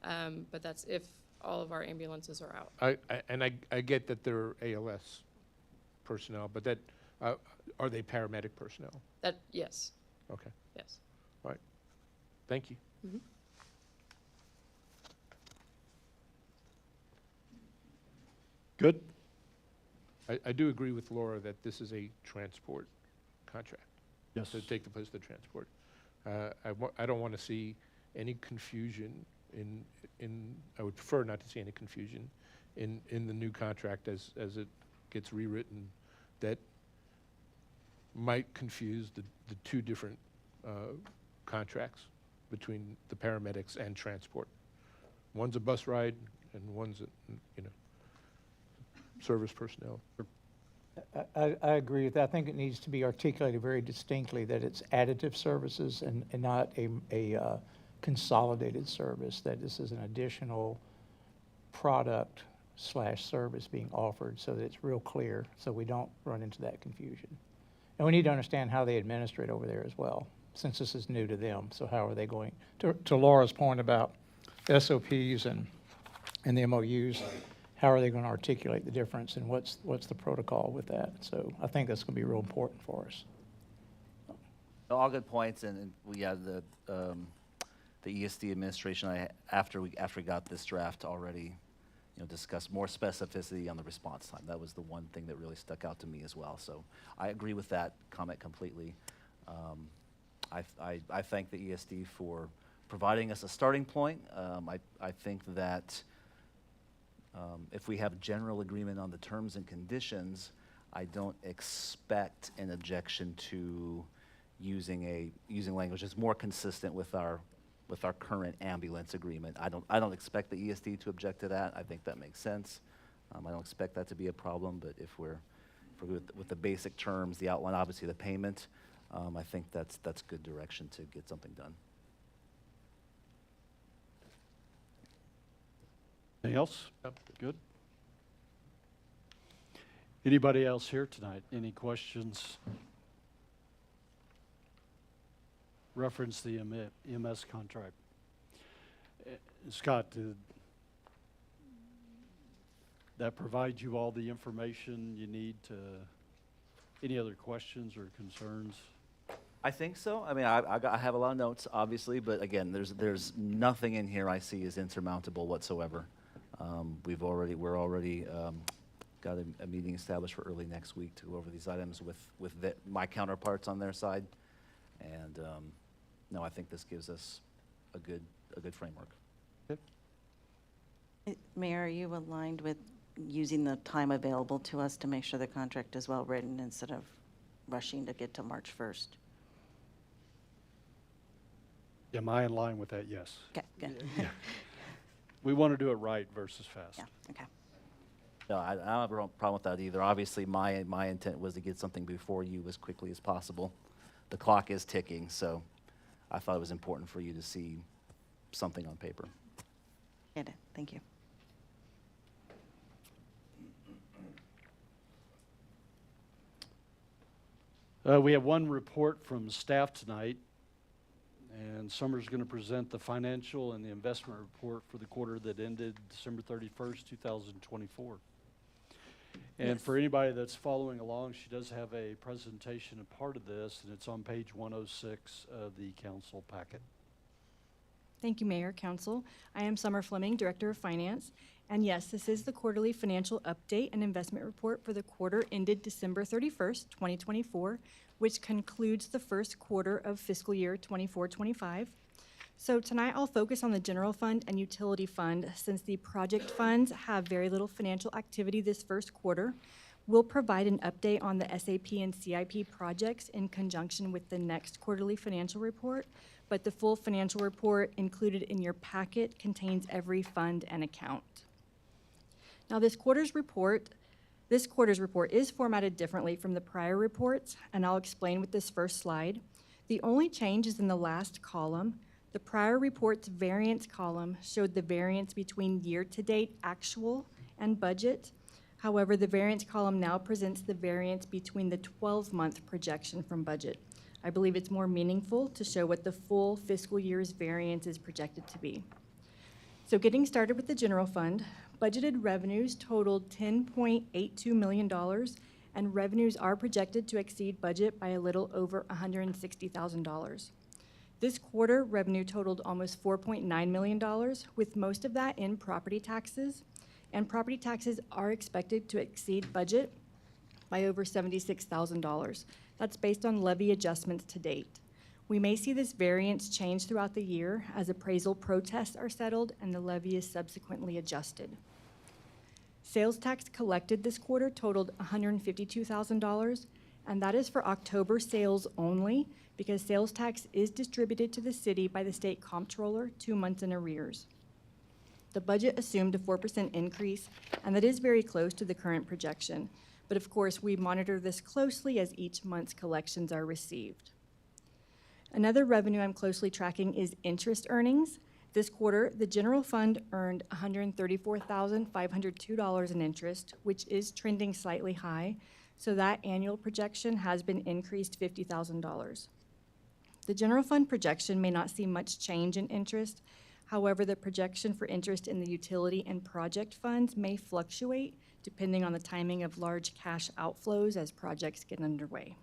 but that's if all of our ambulances are out. I get that they're ALS personnel, but that are they paramedic personnel? Yes, Okay, yes. all right. Thank you. Mhm. Good? I do agree with Laura that this is a transport contract. Yes. To take the place of the transport. I don't want to see any confusion I would prefer not to see any confusion in the new contract as it gets rewritten that might confuse the two different contracts between the paramedics and transport. One's a bus ride and one's service personnel. I agree with that. I think it needs to be articulated very distinctly that it's additive services and not a consolidated service, that this is an additional product / service being offered so that it's real clear, so we don't run into that confusion. And we need to understand how they administer it over there as well, since this is new to them. So how are they going, to Laura's point about SOPs and the MOUs, how are they going to articulate the difference and what's the protocol with that? So I think that's going to be real important for us. All good points, and we had the ESD administration, after we got this draft already, discussed more specificity on the response time. That was the one thing that really stuck out to me as well. So I agree with that comment completely. I thank the ESD for providing us a starting point. I think that if we have general agreement on the terms and conditions, I don't expect an objection to using language that's more consistent with our current ambulance agreement. I don't expect the ESD to object to that. I think that makes sense. I don't expect that to be a problem, but if we're with the basic terms, the outline, obviously the payment, I think that's good direction to get something done. Anything else? Good. Anybody else here tonight? Any questions? Reference the EMS contract. Scott, did that provide you all the information you need to, any other questions or concerns? I think so. I mean, I have a lot of notes, obviously, but again, there's nothing in here I see as insurmountable whatsoever. We're already got a meeting established for early next week to go over these items with my counterparts on their side, and no, I think this gives us a good framework. Mayor, are you aligned with using the time available to us to make sure the contract is well-written instead of rushing to get to March 1st? Am I in line with that? Yes. Okay, good. Yeah. We want to do it right versus fast. Yeah, okay. No, I don't have a problem with that either. Obviously, my intent was to get something before you as quickly as possible. The clock is ticking, so I thought it was important for you to see something on paper. Get it, thank you. We have one report from staff tonight, and Summer's going to present the financial and the investment report for the quarter that ended December 31st, 2024. And Yes. for anybody that's following along, she does have a presentation, a part of this, and it's on page 106 of the council packet. Thank you, Mayor, Council. I am Summer Fleming, Director of Finance. And yes, this is the quarterly financial update and investment report for the quarter ended December 31st, 2024, which concludes the first quarter of fiscal year 24-25. So tonight I'll focus on the general fund and utility fund since the project funds have very little financial activity this first quarter. We'll provide an update on the SAP and CIP projects in conjunction with the next quarterly financial report, but the full financial report included in your packet contains every fund and account. Now, this quarter's report is formatted differently from the prior reports, and I'll explain with this first slide. The only change is in the last column. The prior report's variance column showed the variance between year-to-date actual and budget. However, the variance column now presents the variance between the 12-month projection from budget. I believe it's more meaningful to show what the full fiscal year's variance is projected to be. So getting started with the general fund, budgeted revenues totaled $10.82 million, and revenues are projected to exceed budget by a little over $160,000. This quarter, revenue totaled almost $4.9 million, with most of that in property taxes, and property taxes are expected to exceed budget by over $76,000. That's based on levy adjustments to date. We may see this variance change throughout the year as appraisal protests are settled and the levy is subsequently adjusted. Sales tax collected this quarter totaled $152,000, and that is for October sales only because sales tax is distributed to the city by the state comptroller 2 months in arrears. The budget assumed a 4% increase, and that is very close to the current projection. But of course, we monitor this closely as each month's collections are received. Another revenue I'm closely tracking is interest earnings. This quarter, the general fund earned $134,502 in interest, which is trending slightly high, so that annual projection has been increased $50,000. The general fund projection may not see much change in interest. However, the projection for interest in the utility and project funds may fluctuate depending on the timing of large cash outflows as projects get underway.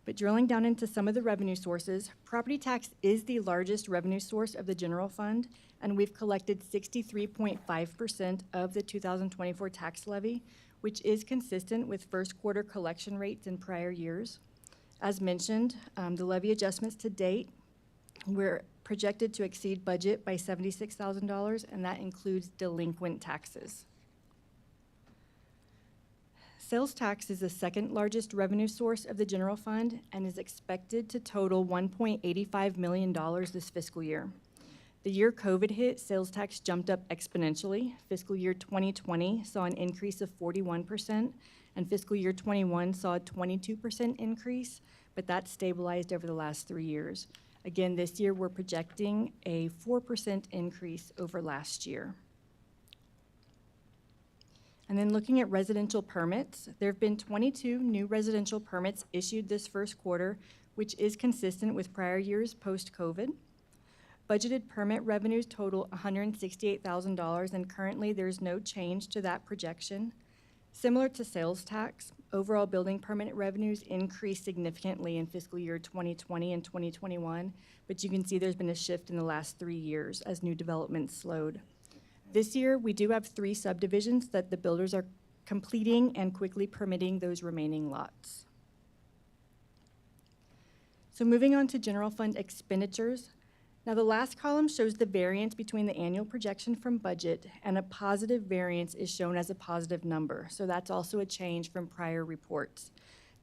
But drilling down into some of the revenue sources, property tax is the largest revenue source of the general fund, and we've collected 63.5% of the 2024 tax levy, which is consistent with first quarter collection rates in prior years. As mentioned, the levy adjustments to date, we're projected to exceed budget by $76,000, and that includes delinquent taxes. Sales tax is the second largest revenue source of the general fund and is expected to total $1.85 million this fiscal year. The year COVID hit, sales tax jumped up exponentially. Fiscal year 2020 saw an increase of 41%, and fiscal year 21 saw a 22% increase, but that stabilized over the last 3 years. Again, this year we're projecting a 4% increase over last year. And then looking at residential permits, there have been 22 new residential permits issued this first quarter, which is consistent with prior years post-COVID. Budgeted permit revenues total $168,000, and currently there's no change to that projection. Similar to sales tax, overall building permit revenues increased significantly in fiscal year 2020 and 2021, but you can see there's been a shift in the last 3 years as new development slowed. This year, we do have 3 subdivisions that the builders are completing and quickly permitting those remaining lots. So moving on to general fund expenditures. Now, the last column shows the variance between the annual projection from budget, and a positive variance is shown as a positive number. So that's also a change from prior reports.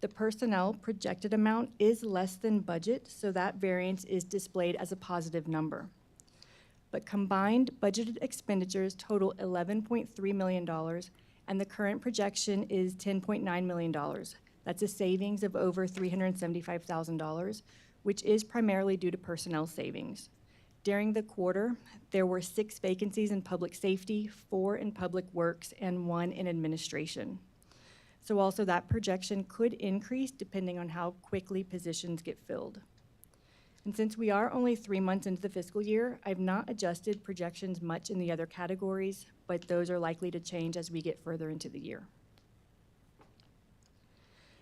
The personnel projected amount is less than budget, so that variance is displayed as a positive number. But combined budgeted expenditures total $11.3 million, and the current projection is $10.9 million. That's a savings of over $375,000, which is primarily due to personnel savings. During the quarter, there were 6 vacancies in public safety, 4 in public works, and 1 in administration. So also that projection could increase depending on how quickly positions get filled. And since we are only 3 months into the fiscal year, I've not adjusted projections much in the other categories, but those are likely to change as we get further into the year.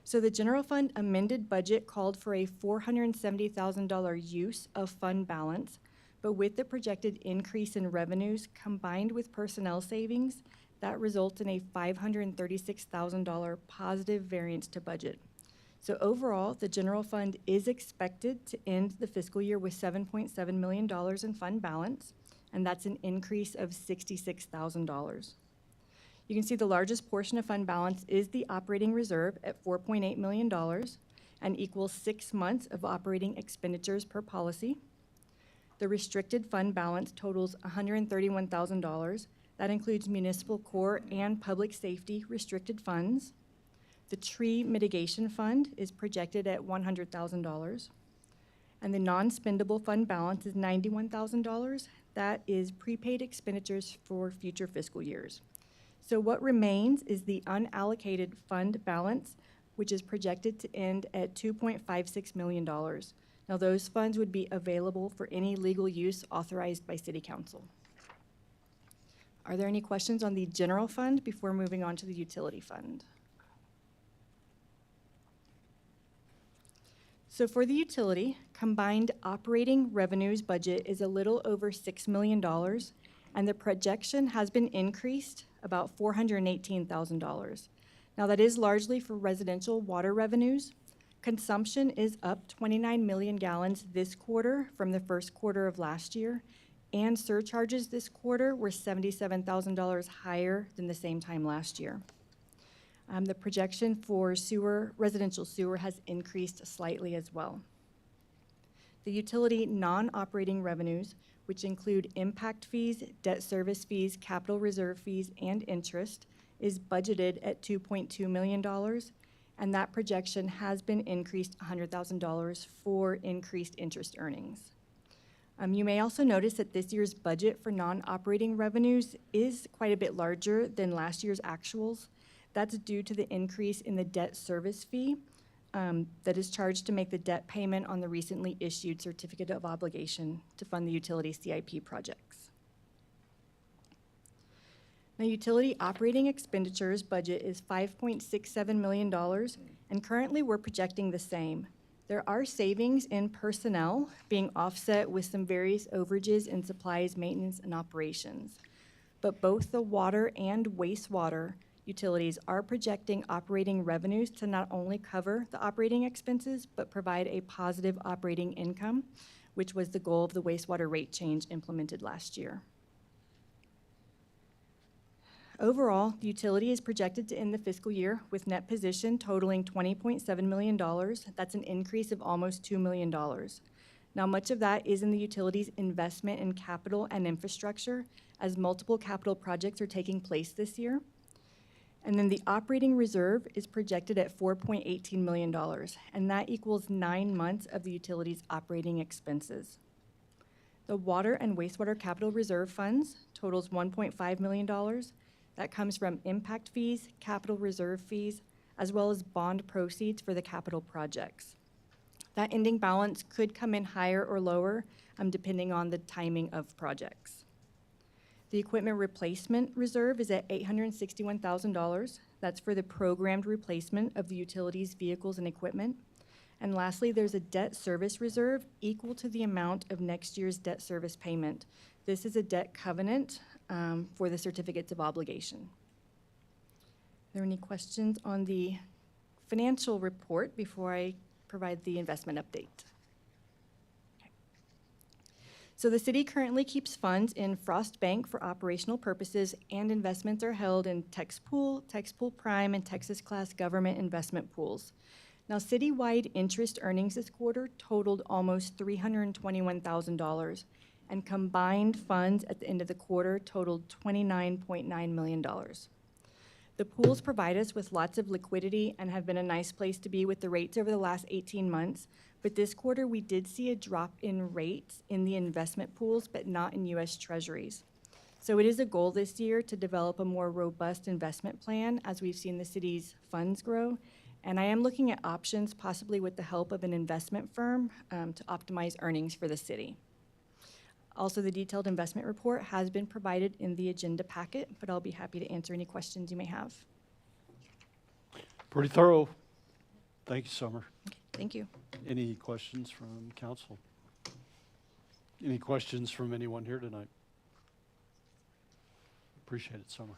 So the general fund amended budget called for a $470,000 use of fund balance, but with the projected increase in revenues combined with personnel savings, that results in a $536,000 positive variance to budget. So overall, the general fund is expected to end the fiscal year with $7.7 million in fund balance, and that's an increase of $66,000. You can see the largest portion of fund balance is the operating reserve at $4.8 million and equals 6 months of operating expenditures per policy. The restricted fund balance totals $131,000. That includes municipal court and public safety restricted funds. The tree mitigation fund is projected at $100,000. And the non-spendable fund balance is $91,000. That is prepaid expenditures for future fiscal years. So what remains is the unallocated fund balance, which is projected to end at $2.56 million. Now, those funds would be available for any legal use authorized by City Council. Are there any questions on the general fund before moving on to the utility fund? So for the utility, combined operating revenues budget is a little over $6 million, and the projection has been increased about $418,000. Now that is largely for residential water revenues. Consumption is up 29 million gallons this quarter from the first quarter of last year, and surcharges this quarter were $77,000 higher than the same time last year. The projection for residential sewer has increased slightly as well. The utility non-operating revenues, which include impact fees, debt service fees, capital reserve fees, and interest, is budgeted at $2.2 million, and that projection has been increased $100,000 for increased interest earnings. You may also notice that this year's budget for non-operating revenues is quite a bit larger than last year's actuals. That's due to the increase in the debt service fee that is charged to make the debt payment on the recently issued certificate of obligation to fund the utility CIP projects. Now, utility operating expenditures budget is $5.67 million, and currently we're projecting the same. There are savings in personnel being offset with some various overages in supplies, maintenance, and operations. But both the water and wastewater utilities are projecting operating revenues to not only cover the operating expenses, but provide a positive operating income, which was the goal of the wastewater rate change implemented last year. Overall, the utility is projected to end the fiscal year with net position totaling $20.7 million. That's an increase of almost $2 million. Now, much of that is in the utility's investment in capital and infrastructure, as multiple capital projects are taking place this year. And then the operating reserve is projected at $4.18 million, and that equals 9 months of the utility's operating expenses. The water and wastewater capital reserve funds totals $1.5 million. That comes from impact fees, capital reserve fees, as well as bond proceeds for the capital projects. That ending balance could come in higher or lower, depending on the timing of projects. The equipment replacement reserve is at $861,000. That's for the programmed replacement of the utility's vehicles and equipment. And lastly, there's a debt service reserve equal to the amount of next year's debt service payment. This is a debt covenant for the certificates of obligation. Are there any questions on the financial report before I provide the investment update? Okay. So the city currently keeps funds in Frost Bank for operational purposes, and investments are held in TexPool, TexPool Prime, and Texas Class Government Investment Pools. Now, citywide interest earnings this quarter totaled almost $321,000, and combined funds at the end of the quarter totaled $29.9 million. The pools provide us with lots of liquidity and have been a nice place to be with the rates over the last 18 months, but this quarter we did see a drop in rates in the investment pools, but not in U.S. Treasuries. So it is a goal this year to develop a more robust investment plan as we've seen the city's funds grow, and I am looking at options, possibly with the help of an investment firm, to optimize earnings for the city. Also, the detailed investment report has been provided in the agenda packet, but I'll be happy to answer any questions you may have. Pretty thorough. Thank you, Summer. Thank you. Any questions from council? Any questions from anyone here tonight? Appreciate it, Summer.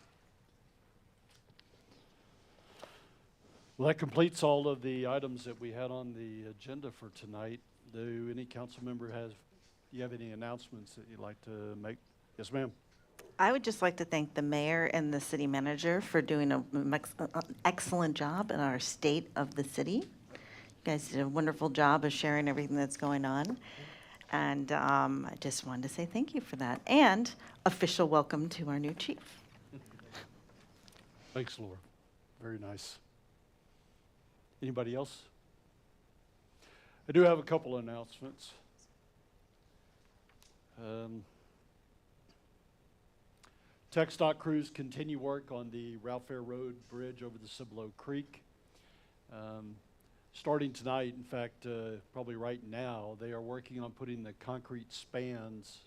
Well, that completes all of the items that we had on the agenda for tonight. Do any council member you have any announcements that you'd like to make? Yes, ma'am. I would just like to thank the mayor and the city manager for doing an excellent job in our state of the city. You guys did a wonderful job of sharing everything that's going on. And I just wanted to say thank you for that. And official welcome to our new chief. Thanks, Laura. Very nice. Anybody else? I do have a couple of announcements. TxDOT crews continue work on the Ralph Fair Road Bridge over the Cibolo Creek. Starting tonight, in fact, probably right now, they are working on putting the concrete spans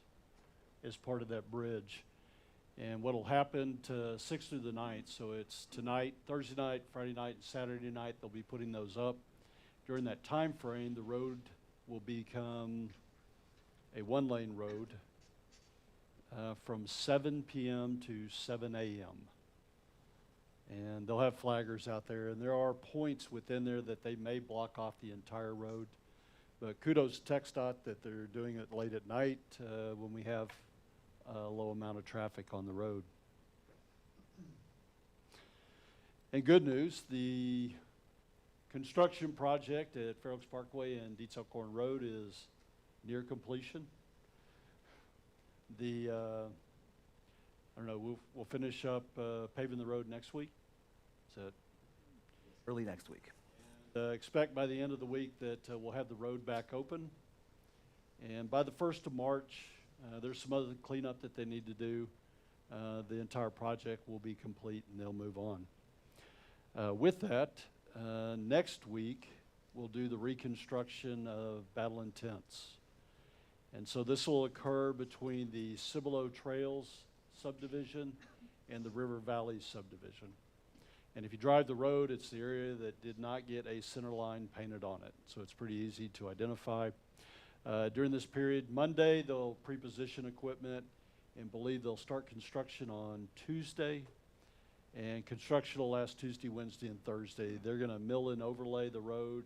as part of that bridge. And what'll happen to 6th through the 9th, so it's tonight, Thursday night, Friday night, and Saturday night, they'll be putting those up. During that time frame, the road will become a one-lane road from 7 p.m. to 7 a.m. And they'll have flaggers out there, and there are points within there that they may block off the entire road. But kudos to TxDOT that they're doing it late at night when we have a low amount of traffic on the road. And good news, the construction project at Fair Oaks Parkway and Dietz Elkhorn Road is near completion. I don't know, we'll finish up paving the road next week. Is that Early next week. expect by the end of the week that we'll have the road back open. And by the 1st of March, there's some other cleanup that they need to do. The entire project will be complete and they'll move on. With that, next week, we'll do the reconstruction of Battle and Tents. And so this will occur between the Cibolo Trails subdivision and the River Valley subdivision. And if you drive the road, it's the area that did not get a center line painted on it. So it's pretty easy to identify. During this period, Monday, they'll pre-position equipment and believe they'll start construction on Tuesday. And construction will last Tuesday, Wednesday, and Thursday. They're going to mill and overlay the road,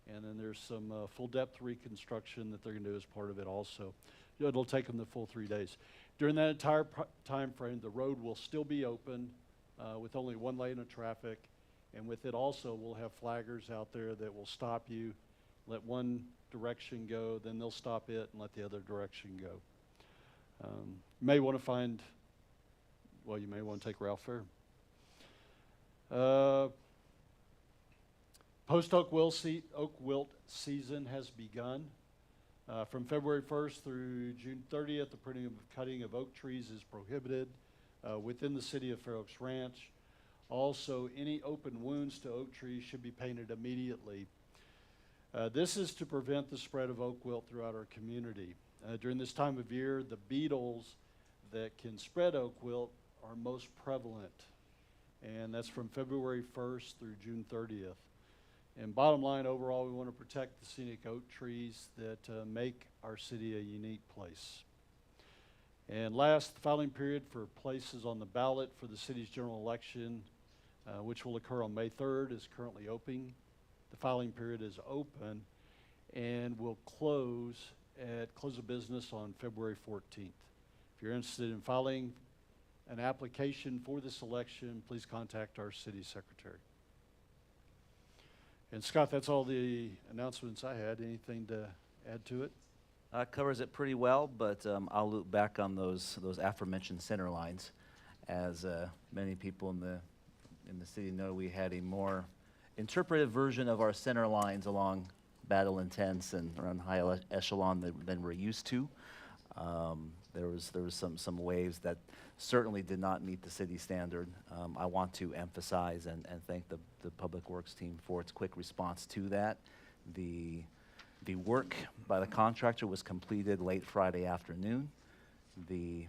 and then there's some full-depth reconstruction that they're going to do as part of it also. It'll take them the full 3 days. During that entire time frame, the road will still be open with only one lane of traffic, and with it also, we'll have flaggers out there that will stop you, let one direction go, then they'll stop it and let the other direction go. You may want to find, well, you may want to take Ralph Fair. Post-oak wilt season has begun. From February 1st through June 30th, the pruning and cutting of oak trees is prohibited within the city of Fair Oaks Ranch. Also, any open wounds to oak trees should be painted immediately. This is to prevent the spread of oak wilt throughout our community. During this time of year, the beetles that can spread oak wilt are most prevalent, and that's from February 1st through June 30th. And bottom line, overall, we want to protect the scenic oak trees that make our city a unique place. And last, the filing period for places on the ballot for the city's general election, which will occur on May 3rd, is currently open. The filing period is open and will close at close of business on February 14th. If you're interested in filing an application for this election, please contact our city secretary. And Scott, that's all the announcements I had. Anything to add to it? Covers it pretty well, but I'll loop back on those aforementioned center lines. As many people in the city know, we had a more interpretive version of our center lines along Battle and Tense and around High Echelon than we're used to. There was some waves that certainly did not meet the city standard. I want to emphasize and thank the Public Works team for its quick response to that. The work by the contractor was completed late Friday afternoon. The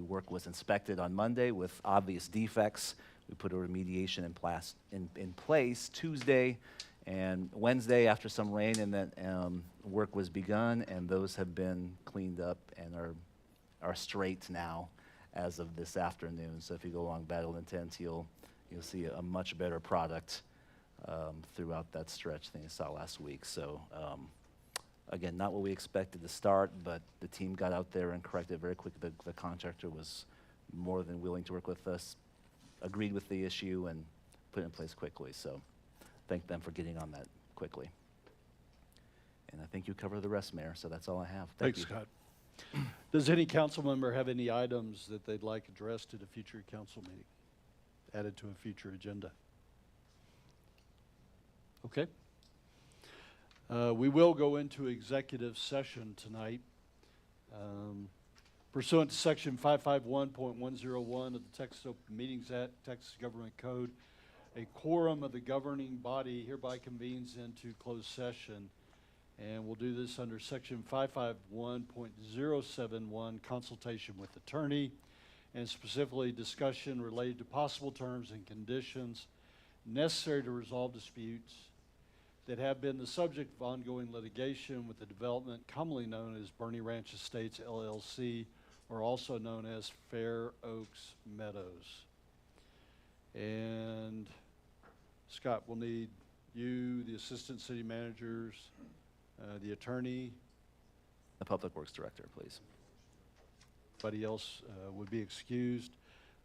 work was inspected on Monday with obvious defects. We put a remediation in place Tuesday and Wednesday after some rain, and then work was begun, and those have been cleaned up and are straight now as of this afternoon. So if you go along Battle and Tense, you'll see a much better product throughout that stretch than you saw last week. So again, not what we expected to start, but the team got out there and corrected very quickly. The contractor was more than willing to work with us, agreed with the issue, and put it in place quickly. So thank them for getting on that quickly. And I think you covered the rest, Mayor, so that's all I have. Thank Thanks, you. Scott. Does any council member have any items that they'd like addressed at a future council meeting, added to a future agenda? Okay. We will go into executive session tonight. Pursuant to section 551.101 of the Texas Open Meetings Act, Texas Government Code, a quorum of the governing body hereby convenes into closed session. And we'll do this under section 551.071, consultation with attorney, and specifically discussion related to possible terms and conditions necessary to resolve disputes that have been the subject of ongoing litigation with the development commonly known as Bernie Ranch Estates LLC, or also known as Fair Oaks Meadows. And Scott, we'll need you, the assistant city managers, the attorney. The Public Works Director, please. Everybody else would be excused.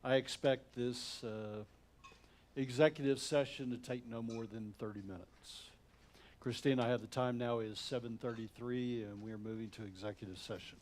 I expect this executive session to take no more than 30 minutes. Christine, I have the time now is 7:33, and we are moving to executive session.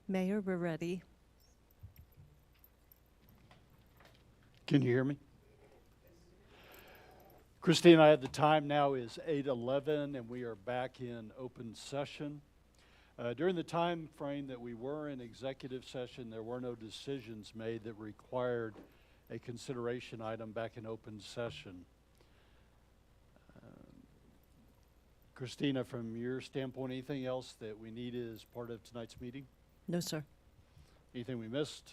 Mayor, we're ready. Can you hear me? Christine, I have the time now is 8:11, and we are back in open session. During the time frame that we were in executive session, there were no decisions made that required a consideration item back in open session. Christina, from your standpoint, anything else that we need as part of tonight's meeting? No, sir. Anything we missed?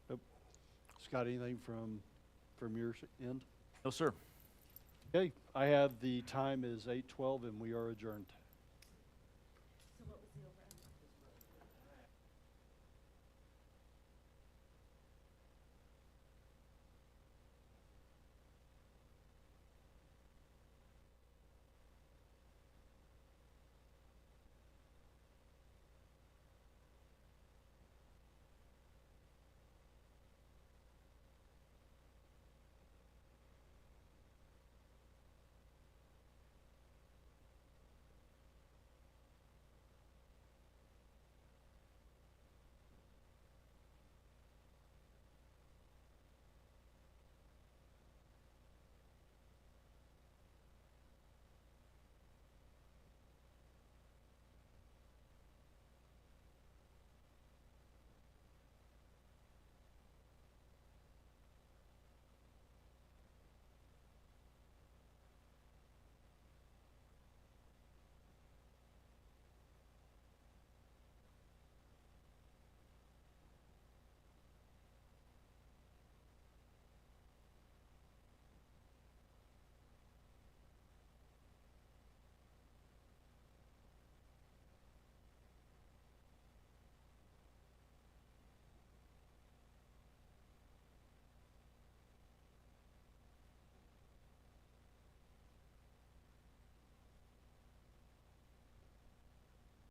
Nope. Scott, anything from your end? No, sir. Okay, I have the time is 8:12 and we are adjourned.